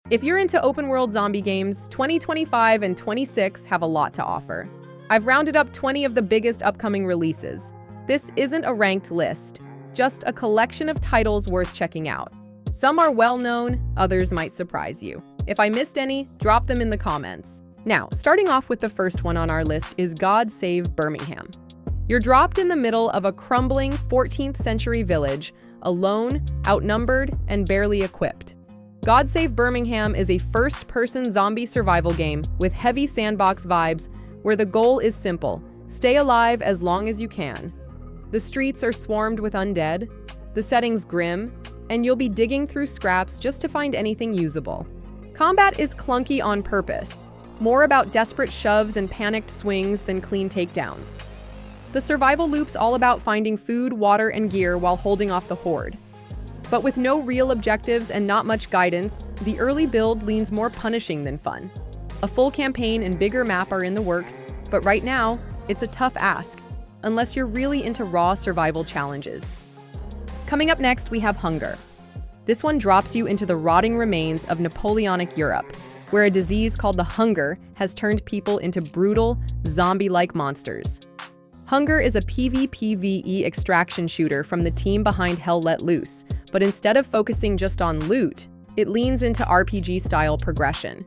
If you're into open-world zombie games, 2025 and 26 have a lot to offer. I've rounded up 20 of the biggest upcoming releases. This isn't a ranked list, just a collection of titles worth checking out. Some are well-known, others might surprise you. If I missed any, drop them in the comments. Now, starting off with the first one on our list is Save Birmingham. You're dropped in the middle of a crumbling 14th century village, alone, outnumbered, and barely equipped. Save Birmingham is a first-person zombie survival game with heavy sandbox vibes where the goal is simple: stay alive as long as you can. The streets are swarmed with undead, the setting's grim, and you'll be digging through scraps just to find anything usable. Combat is clunky on purpose, more about desperate shoves and panicked swings than clean takedowns. The survival loop's all about finding food, water, and gear while holding off the horde. But with no real objectives and not much guidance, the early build leans more punishing than fun. A full campaign and bigger map are in the works, but right now, it's a tough ask, unless you're really into raw survival challenges. Coming up next, we have Hunger. This one drops you into the rotting remains of Napoleonic Europe, where a disease called the Hunger has turned people into brutal, zombie-like monsters. Hunger is a PvPvE extraction shooter from the team behind Hell Let Loose, but instead of focusing just on loot, it leans into RPG-style progression.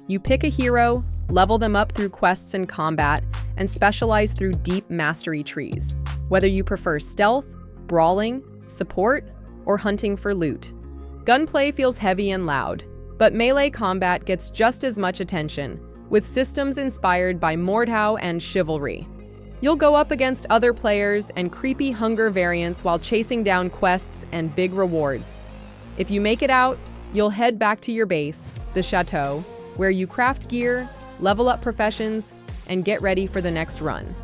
You pick a hero, level them up through quests and combat, and specialize through deep mastery trees, whether you prefer stealth, brawling, support, or hunting for loot. Gunplay feels heavy and loud, but melee combat gets just as much attention, with systems inspired by Mordhau and Chivalry. You'll go up against other players and creepy Hunger variants while chasing down quests and big rewards. If you make it out, you'll head back to your base, the Chateau, where you craft gear, level up professions, and get ready for the next run.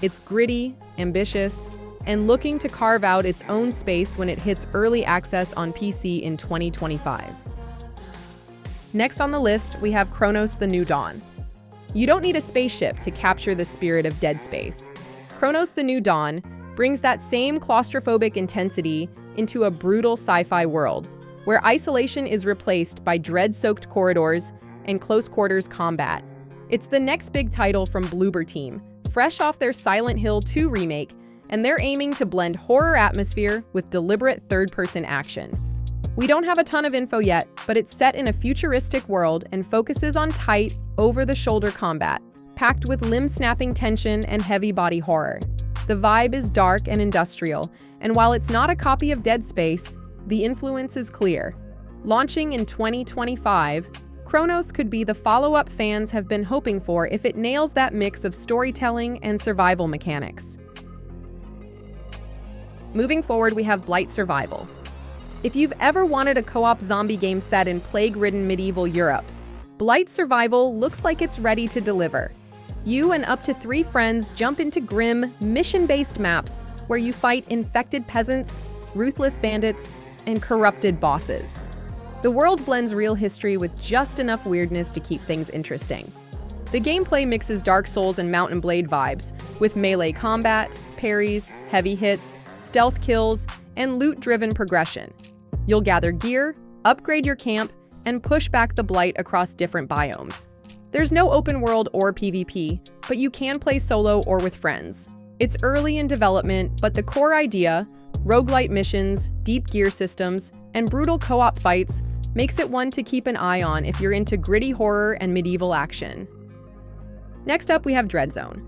It's gritty, ambitious, and looking to carve out its own space when it hits early access on PC in 2025. Next on the list, we have Cronos The New Dawn. You don't need a spaceship to capture the spirit of Dead Space. Cronos The New Dawn brings that same claustrophobic intensity into a brutal sci-fi world, where isolation is replaced by dread-soaked corridors and close-quarters combat. It's the next big title from Bloober Team, fresh off their Silent Hill 2 remake, and they're aiming to blend horror atmosphere with deliberate third-person action. We don't have a ton of info yet, but it's set in a futuristic world and focuses on tight, over-the-shoulder combat, packed with limb-snapping tension and heavy body horror. The vibe is dark and industrial, and while it's not a copy of Dead Space, the influence is clear. Launching in 2025, Cronos could be the follow-up fans have been hoping for if it nails that mix of storytelling and survival mechanics. Moving forward, we have Blight Survival. If you've ever wanted a co-op zombie game set in plague-ridden medieval Europe, Blight Survival looks like it's ready to deliver. You and up to 3 friends jump into grim, mission-based maps where you fight infected peasants, ruthless bandits, and corrupted bosses. The world blends real history with just enough weirdness to keep things interesting. The gameplay mixes Dark Souls and Mount & Blade vibes, with melee combat, parries, heavy hits, stealth kills, and loot-driven progression. You'll gather gear, upgrade your camp, and push back the blight across different biomes. There's no open world or PvP, but you can play solo or with friends. It's early in development, but the core idea, roguelite missions, deep gear systems, and brutal co-op fights makes it one to keep an eye on if you're into gritty horror and medieval action. Next up, we have Dreadzone.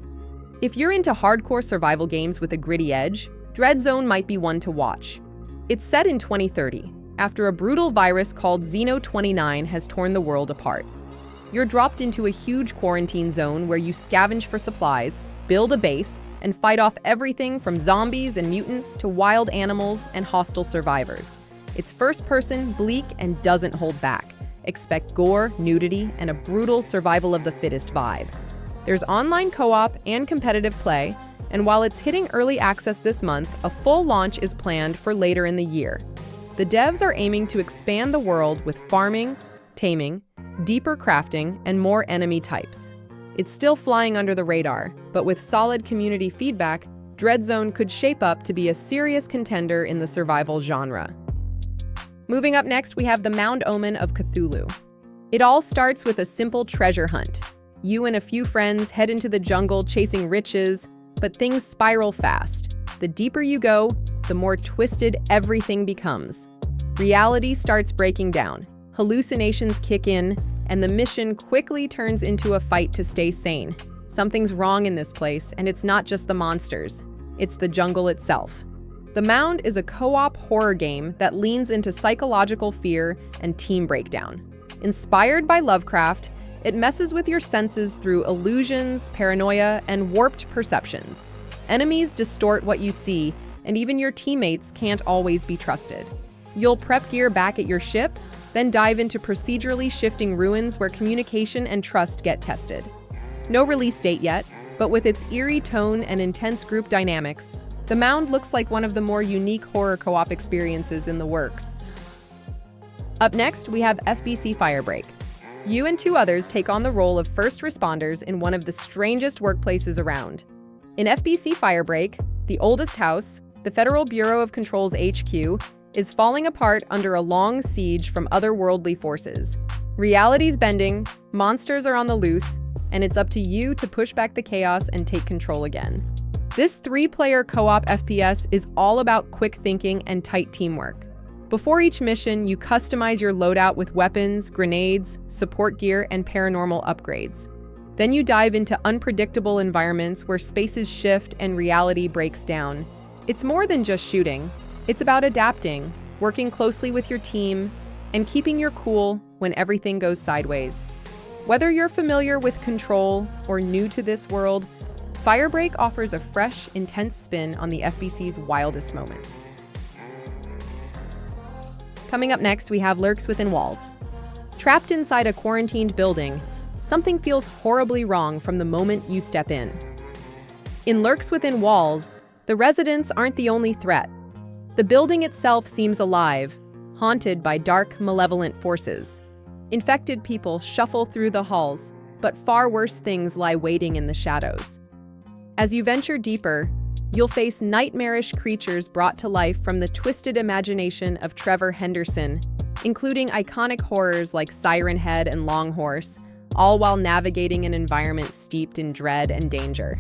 If you're into hardcore survival games with a gritty edge, Dreadzone might be one to watch. It's set in 2030, after a brutal virus called Xeno29 has torn the world apart. You're dropped into a huge quarantine zone where you scavenge for supplies, build a base, and fight off everything from zombies and mutants to wild animals and hostile survivors. It's first-person, bleak, and doesn't hold back. Expect gore, nudity, and a brutal survival of the fittest vibe. There's online co-op and competitive play, and while it's hitting early access this month, a full launch is planned for later in the year. The devs are aiming to expand the world with farming, taming, deeper crafting, and more enemy types. It's still flying under the radar, but with solid community feedback, Dreadzone could shape up to be a serious contender in the survival genre. Moving up next, we have the Mound Omen of Cthulhu. It all starts with a simple treasure hunt. You and a few friends head into the jungle chasing riches, but things spiral fast. The deeper you go, the more twisted everything becomes. Reality starts breaking down, hallucinations kick in, and the mission quickly turns into a fight to stay sane. Something's wrong in this place, and it's not just the monsters. It's the jungle itself. The Mound is a co-op horror game that leans into psychological fear and team breakdown. Inspired by Lovecraft, it messes with your senses through illusions, paranoia, and warped perceptions. Enemies distort what you see, and even your teammates can't always be trusted. You'll prep gear back at your ship, then dive into procedurally shifting ruins where communication and trust get tested. No release date yet, but with its eerie tone and intense group dynamics, The Mound looks like one of the more unique horror co-op experiences in the works. Up next, we have FBC Firebreak. You and two others take on the role of first responders in one of the strangest workplaces around. In FBC Firebreak, the oldest house, the Federal Bureau of Control's HQ, is falling apart under a long siege from otherworldly forces. Reality's bending, monsters are on the loose, and it's up to you to push back the chaos and take control again. This 3-player co-op FPS is all about quick thinking and tight teamwork. Before each mission, you customize your loadout with weapons, grenades, support gear, and paranormal upgrades. Then you dive into unpredictable environments where spaces shift and reality breaks down. It's more than just shooting. It's about adapting, working closely with your team, and keeping your cool when everything goes sideways. Whether you're familiar with Control or new to this world, Firebreak offers a fresh, intense spin on the FBC's wildest moments. Coming up next, we have Lurks Within Walls. Trapped inside a quarantined building, something feels horribly wrong from the moment you step in. In Lurks Within Walls, the residents aren't the only threat. The building itself seems alive, haunted by dark, malevolent forces. Infected people shuffle through the halls, but far worse things lie waiting in the shadows. As you venture deeper, you'll face nightmarish creatures brought to life from the twisted imagination of Trevor Henderson, including iconic horrors like Siren Head and Long Horse, all while navigating an environment steeped in dread and danger.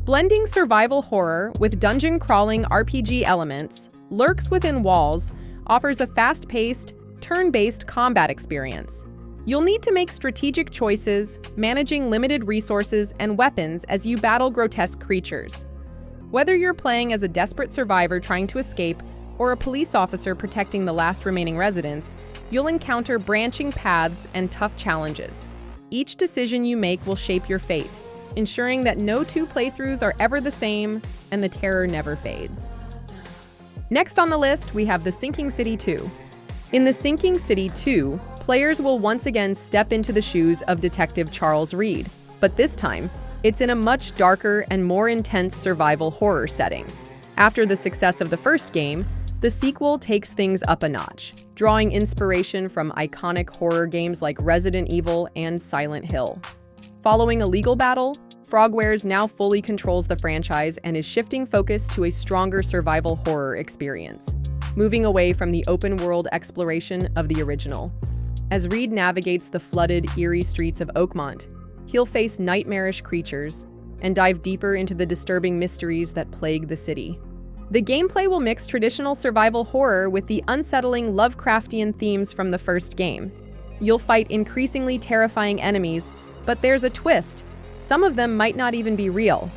Blending survival horror with dungeon-crawling RPG elements, Lurks Within Walls offers a fast-paced, turn-based combat experience. You'll need to make strategic choices, managing limited resources and weapons as you battle grotesque creatures. Whether you're playing as a desperate survivor trying to escape or a police officer protecting the last remaining residents, you'll encounter branching paths and tough challenges. Each decision you make will shape your fate, ensuring that no two playthroughs are ever the same and the terror never fades. Next on the list, we have The Sinking City 2. In The Sinking City 2, players will once again step into the shoes of Detective Charles Reed, but this time, it's in a much darker and more intense survival horror setting. After the success of the first game, the sequel takes things up a notch, drawing inspiration from iconic horror games like Resident Evil and Silent Hill. Following a legal battle, Frogwares now fully controls the franchise and is shifting focus to a stronger survival horror experience, moving away from the open-world exploration of the original. As Reed navigates the flooded, eerie streets of Oakmont, he'll face nightmarish creatures and dive deeper into the disturbing mysteries that plague the city. The gameplay will mix traditional survival horror with the unsettling Lovecraftian themes from the first game. You'll fight increasingly terrifying enemies, but there's a twist. Some of them might not even be real.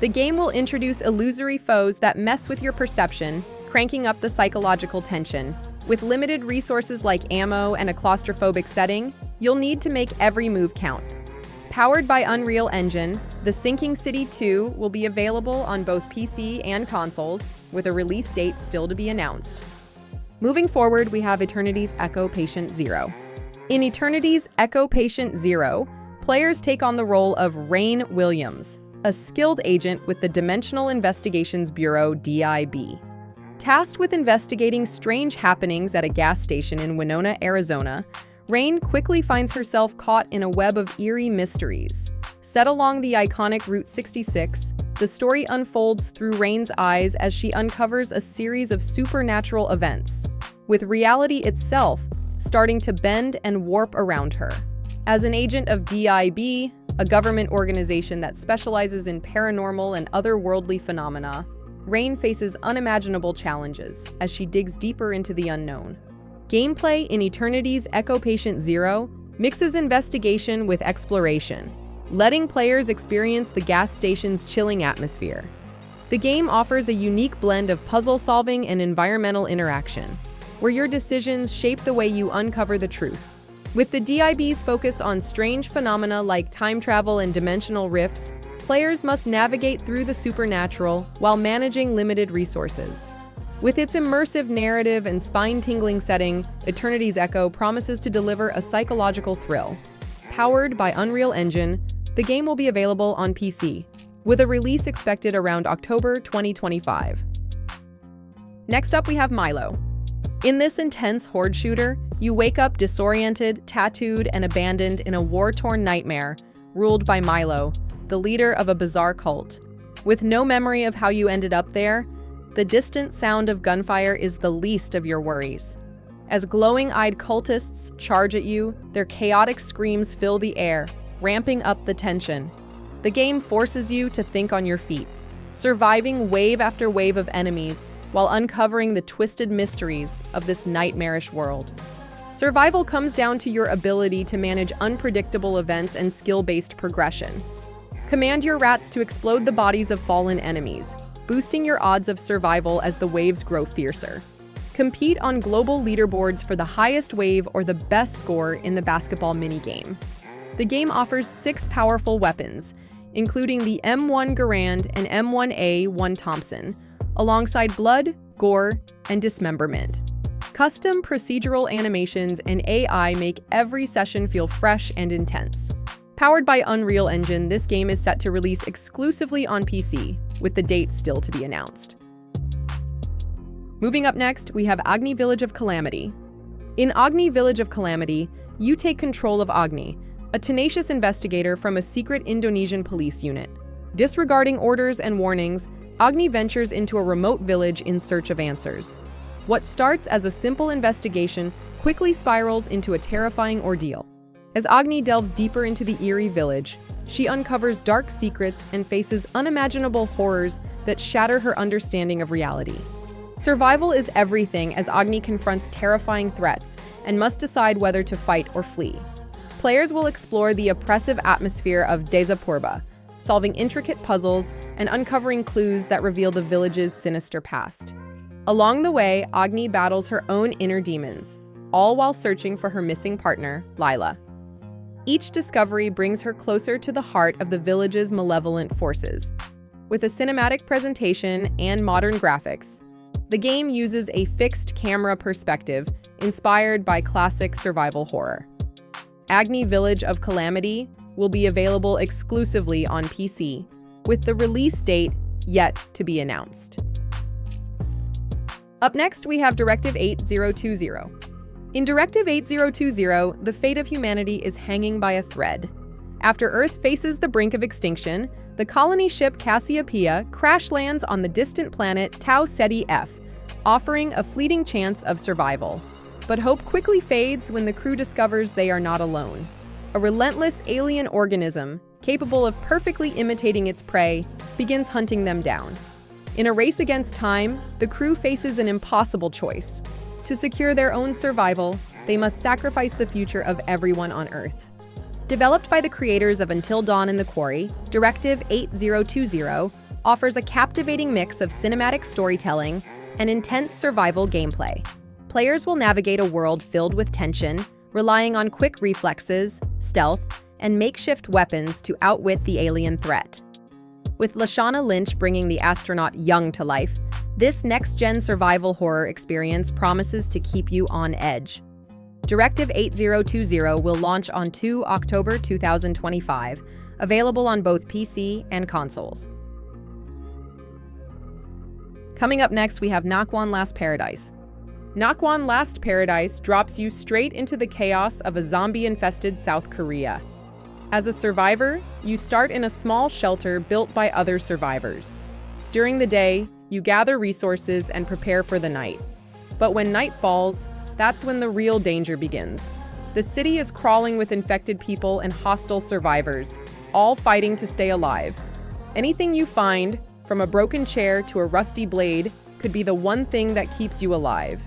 The game will introduce illusory foes that mess with your perception, cranking up the psychological tension. With limited resources like ammo and a claustrophobic setting, you'll need to make every move count. Powered by Unreal Engine, The Sinking City 2 will be available on both PC and consoles, with a release date still to be announced. Moving forward, we have Eternity's Echo Patient Zero. In Eternity's Echo Patient Zero, players take on the role of Rain Williams, a skilled agent with the Dimensional Investigations Bureau (DIB). Tasked with investigating strange happenings at a gas station in Winona, Arizona, Rain quickly finds herself caught in a web of eerie mysteries. Set along the iconic Route 66, the story unfolds through Rain's eyes as she uncovers a series of supernatural events, with reality itself starting to bend and warp around her. As an agent of DIB, a government organization that specializes in paranormal and otherworldly phenomena, Rain faces unimaginable challenges as she digs deeper into the unknown. Gameplay in Eternity's Echo Patient Zero mixes investigation with exploration, letting players experience the gas station's chilling atmosphere. The game offers a unique blend of puzzle solving and environmental interaction, where your decisions shape the way you uncover the truth. With the DIB's focus on strange phenomena like time travel and dimensional rifts, players must navigate through the supernatural while managing limited resources. With its immersive narrative and spine-tingling setting, Eternity's Echo promises to deliver a psychological thrill. Powered by Unreal Engine, the game will be available on PC, with a release expected around October 2025. Next up, we have Milo. In this intense horde shooter, you wake up disoriented, tattooed, and abandoned in a war-torn nightmare, ruled by Milo, the leader of a bizarre cult. With no memory of how you ended up there, the distant sound of gunfire is the least of your worries. As glowing-eyed cultists charge at you, their chaotic screams fill the air, ramping up the tension. The game forces you to think on your feet, surviving wave after wave of enemies while uncovering the twisted mysteries of this nightmarish world. Survival comes down to your ability to manage unpredictable events and skill-based progression. Command your rats to explode the bodies of fallen enemies, boosting your odds of survival as the waves grow fiercer. Compete on global leaderboards for the highest wave or the best score in the basketball minigame. The game offers 6 powerful weapons, including the M1 Garand and M1A1 Thompson, alongside blood, gore, and dismemberment. Custom procedural animations and AI make every session feel fresh and intense. Powered by Unreal Engine, this game is set to release exclusively on PC, with the date still to be announced. Moving up next, we have Agni Village of Calamity. In Agni Village of Calamity, you take control of Agni, a tenacious investigator from a secret Indonesian police unit. Disregarding orders and warnings, Agni ventures into a remote village in search of answers. What starts as a simple investigation quickly spirals into a terrifying ordeal. As Agni delves deeper into the eerie village, she uncovers dark secrets and faces unimaginable horrors that shatter her understanding of reality. Survival is everything as Agni confronts terrifying threats and must decide whether to fight or flee. Players will explore the oppressive atmosphere of Desa Purba, solving intricate puzzles and uncovering clues that reveal the village's sinister past. Along the way, Agni battles her own inner demons, all while searching for her missing partner, Lila. Each discovery brings her closer to the heart of the village's malevolent forces. With a cinematic presentation and modern graphics, the game uses a fixed camera perspective inspired by classic survival horror. Agni Village of Calamity will be available exclusively on PC, with the release date yet to be announced. Up next, we have Directive 8020. In Directive 8020, the fate of humanity is hanging by a thread. After Earth faces the brink of extinction, the colony ship Cassiopeia crash lands on the distant planet Tau Ceti F, offering a fleeting chance of survival. But hope quickly fades when the crew discovers they are not alone. A relentless alien organism, capable of perfectly imitating its prey, begins hunting them down. In a race against time, the crew faces an impossible choice. To secure their own survival, they must sacrifice the future of everyone on Earth. Developed by the creators of Until Dawn and The Quarry, Directive 8020 offers a captivating mix of cinematic storytelling and intense survival gameplay. Players will navigate a world filled with tension, relying on quick reflexes, stealth, and makeshift weapons to outwit the alien threat. With Lashana Lynch bringing the astronaut young to life, this next-gen survival horror experience promises to keep you on edge. Directive 8020 will launch on 2 October 2025, available on both PC and consoles. Coming up next, we have Nakwon Last Paradise. Nakwon Last Paradise drops you straight into the chaos of a zombie-infested South Korea. As a survivor, you start in a small shelter built by other survivors. During the day, you gather resources and prepare for the night. But when night falls, that's when the real danger begins. The city is crawling with infected people and hostile survivors, all fighting to stay alive. Anything you find, from a broken chair to a rusty blade, could be the one thing that keeps you alive.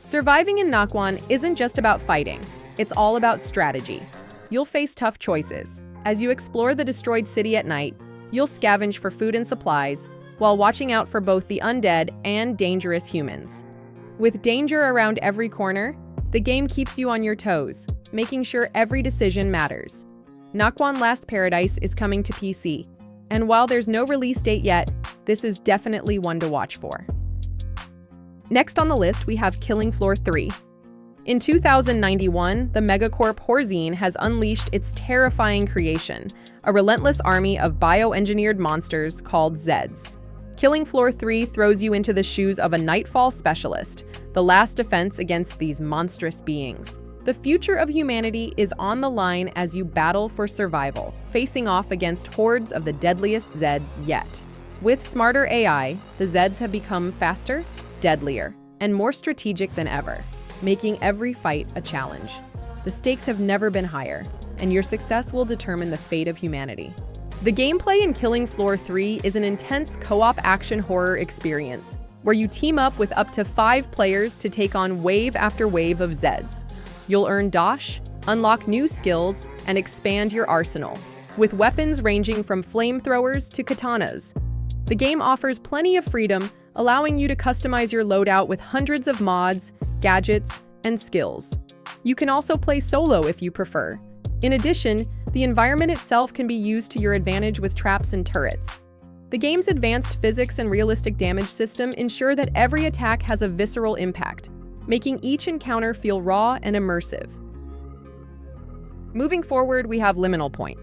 Surviving in Nakwon isn't just about fighting, it's all about strategy. You'll face tough choices. As you explore the destroyed city at night, you'll scavenge for food and supplies, while watching out for both the undead and dangerous humans. With danger around every corner, the game keeps you on your toes, making sure every decision matters. Nakwon Last Paradise is coming to PC, and while there's no release date yet, this is definitely one to watch for. Next on the list, we have Killing Floor 3. In 2091, the megacorp Horzine has unleashed its terrifying creation, a relentless army of bioengineered monsters called Zeds. Killing Floor 3 throws you into the shoes of a Nightfall specialist, the last defense against these monstrous beings. The future of humanity is on the line as you battle for survival, facing off against hordes of the deadliest Zeds yet. With smarter AI, the Zeds have become faster, deadlier, and more strategic than ever, making every fight a challenge. The stakes have never been higher, and your success will determine the fate of humanity. The gameplay in Killing Floor 3 is an intense co-op action horror experience, where you team up with up to 5 players to take on wave after wave of Zeds. You'll earn dosh, unlock new skills, and expand your arsenal, with weapons ranging from flamethrowers to katanas. The game offers plenty of freedom, allowing you to customize your loadout with hundreds of mods, gadgets, and skills. You can also play solo if you prefer. In addition, the environment itself can be used to your advantage with traps and turrets. The game's advanced physics and realistic damage system ensure that every attack has a visceral impact, making each encounter feel raw and immersive. Moving forward, we have Liminal Point.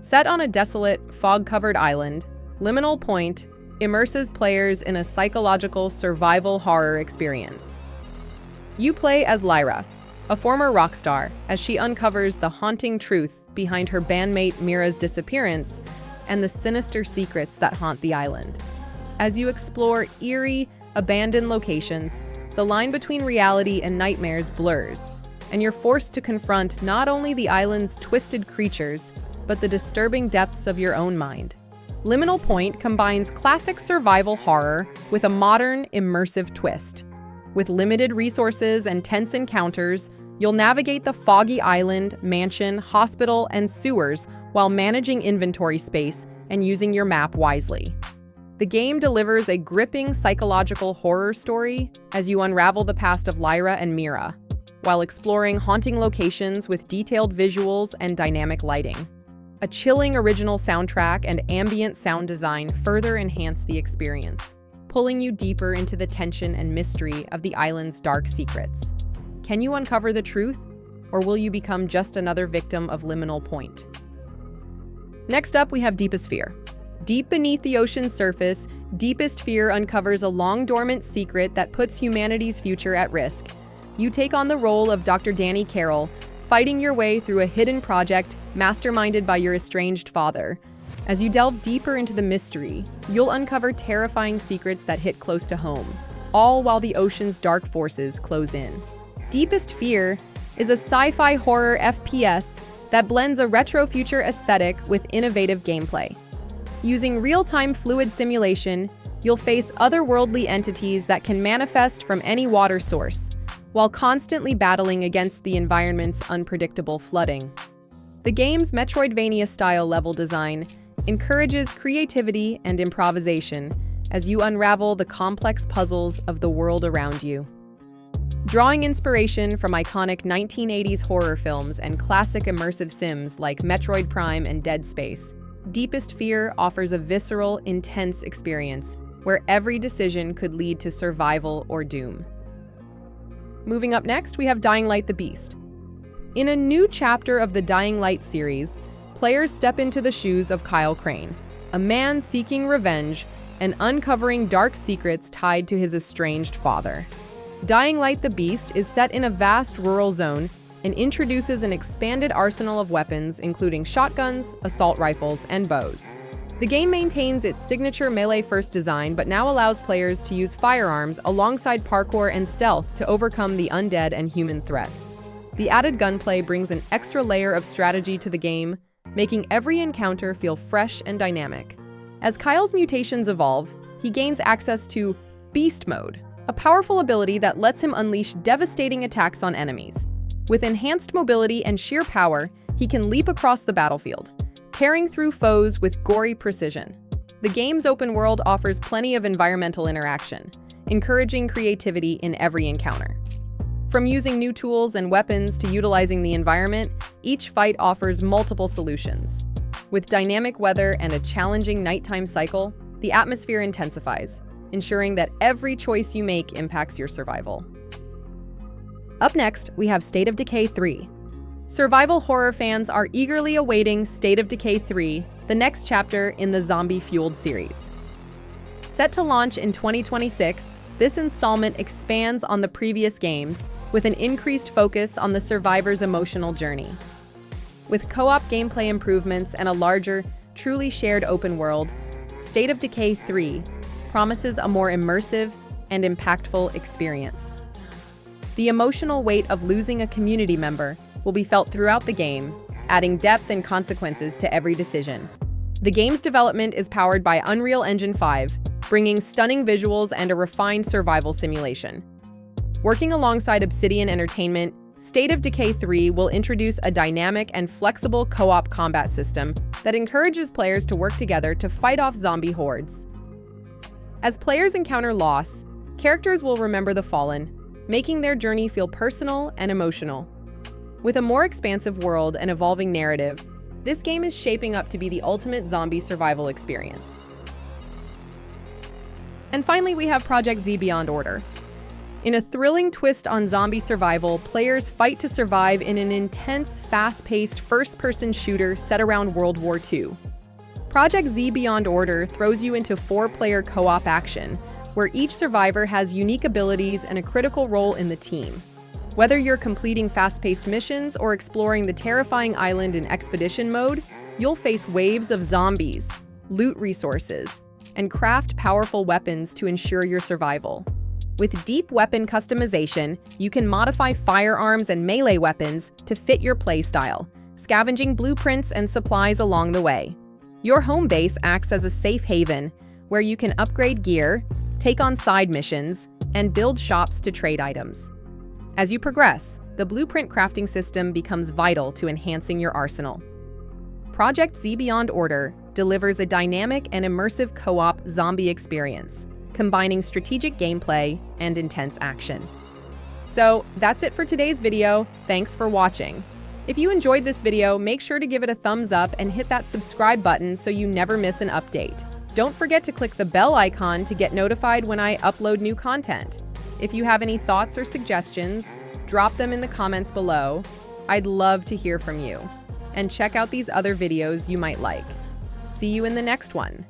Set on a desolate, fog-covered island, Liminal Point immerses players in a psychological survival horror experience. You play as Lyra, a former rock star, as she uncovers the haunting truth behind her bandmate Mira's disappearance and the sinister secrets that haunt the island. As you explore eerie, abandoned locations, the line between reality and nightmares blurs, and you're forced to confront not only the island's twisted creatures, but the disturbing depths of your own mind. Liminal Point combines classic survival horror with a modern, immersive twist. With limited resources and tense encounters, you'll navigate the foggy island, mansion, hospital, and sewers while managing inventory space and using your map wisely. The game delivers a gripping psychological horror story as you unravel the past of Lyra and Mira, while exploring haunting locations with detailed visuals and dynamic lighting. A chilling original soundtrack and ambient sound design further enhance the experience, pulling you deeper into the tension and mystery of the island's dark secrets. Can you uncover the truth, or will you become just another victim of Liminal Point? Next up, we have Deepest Fear. Deep beneath the ocean's surface, Deepest Fear uncovers a long-dormant secret that puts humanity's future at risk. You take on the role of Dr. Danny Carroll, fighting your way through a hidden project masterminded by your estranged father. As you delve deeper into the mystery, you'll uncover terrifying secrets that hit close to home, all while the ocean's dark forces close in. Deepest Fear is a sci-fi horror FPS that blends a retro-future aesthetic with innovative gameplay. Using real-time fluid simulation, you'll face otherworldly entities that can manifest from any water source, while constantly battling against the environment's unpredictable flooding. The game's Metroidvania-style level design encourages creativity and improvisation as you unravel the complex puzzles of the world around you. Drawing inspiration from iconic 1980s horror films and classic immersive sims like Metroid Prime and Dead Space, Deepest Fear offers a visceral, intense experience where every decision could lead to survival or doom. Moving up next, we have Dying Light: The Beast. In a new chapter of the Dying Light series, players step into the shoes of Kyle Crane, a man seeking revenge and uncovering dark secrets tied to his estranged father. Dying Light: The Beast is set in a vast rural zone and introduces an expanded arsenal of weapons, including shotguns, assault rifles, and bows. The game maintains its signature melee-first design, but now allows players to use firearms alongside parkour and stealth to overcome the undead and human threats. The added gunplay brings an extra layer of strategy to the game, making every encounter feel fresh and dynamic. As Kyle's mutations evolve, he gains access to Beast Mode, a powerful ability that lets him unleash devastating attacks on enemies. With enhanced mobility and sheer power, he can leap across the battlefield, tearing through foes with gory precision. The game's open world offers plenty of environmental interaction, encouraging creativity in every encounter. From using new tools and weapons to utilizing the environment, each fight offers multiple solutions. With dynamic weather and a challenging nighttime cycle, the atmosphere intensifies, ensuring that every choice you make impacts your survival. Up next, we have State of Decay 3. Survival horror fans are eagerly awaiting State of Decay 3, the next chapter in the zombie-fueled series. Set to launch in 2026, this installment expands on the previous games with an increased focus on the survivor's emotional journey. With co-op gameplay improvements and a larger, truly shared open world, State of Decay 3 promises a more immersive and impactful experience. The emotional weight of losing a community member will be felt throughout the game, adding depth and consequences to every decision. The game's development is powered by Unreal Engine 5, bringing stunning visuals and a refined survival simulation. Working alongside Obsidian Entertainment, State of Decay 3 will introduce a dynamic and flexible co-op combat system that encourages players to work together to fight off zombie hordes. As players encounter loss, characters will remember the fallen, making their journey feel personal and emotional. With a more expansive world and evolving narrative, this game is shaping up to be the ultimate zombie survival experience. And finally, we have Projekt Z Beyond Order. In a thrilling twist on zombie survival, players fight to survive in an intense, fast-paced first-person shooter set around World War II. Projekt Z Beyond Order throws you into 4-player co-op action, where each survivor has unique abilities and a critical role in the team. Whether you're completing fast-paced missions or exploring the terrifying island in expedition mode, you'll face waves of zombies, loot resources, and craft powerful weapons to ensure your survival. With deep weapon customization, you can modify firearms and melee weapons to fit your playstyle, scavenging blueprints and supplies along the way. Your home base acts as a safe haven, where you can upgrade gear, take on side missions, and build shops to trade items. As you progress, the blueprint crafting system becomes vital to enhancing your arsenal. Projekt Z Beyond Order delivers a dynamic and immersive co-op zombie experience, combining strategic gameplay and intense action. So that's it for today's video. Thanks for watching. If you enjoyed this video, make sure to give it a thumbs up and hit that subscribe button so you never miss an update. Don't forget to click the bell icon to get notified when I upload new content. If you have any thoughts or suggestions, drop them in the comments below. I'd love to hear from you. And check out these other videos you might like. See you in the next one.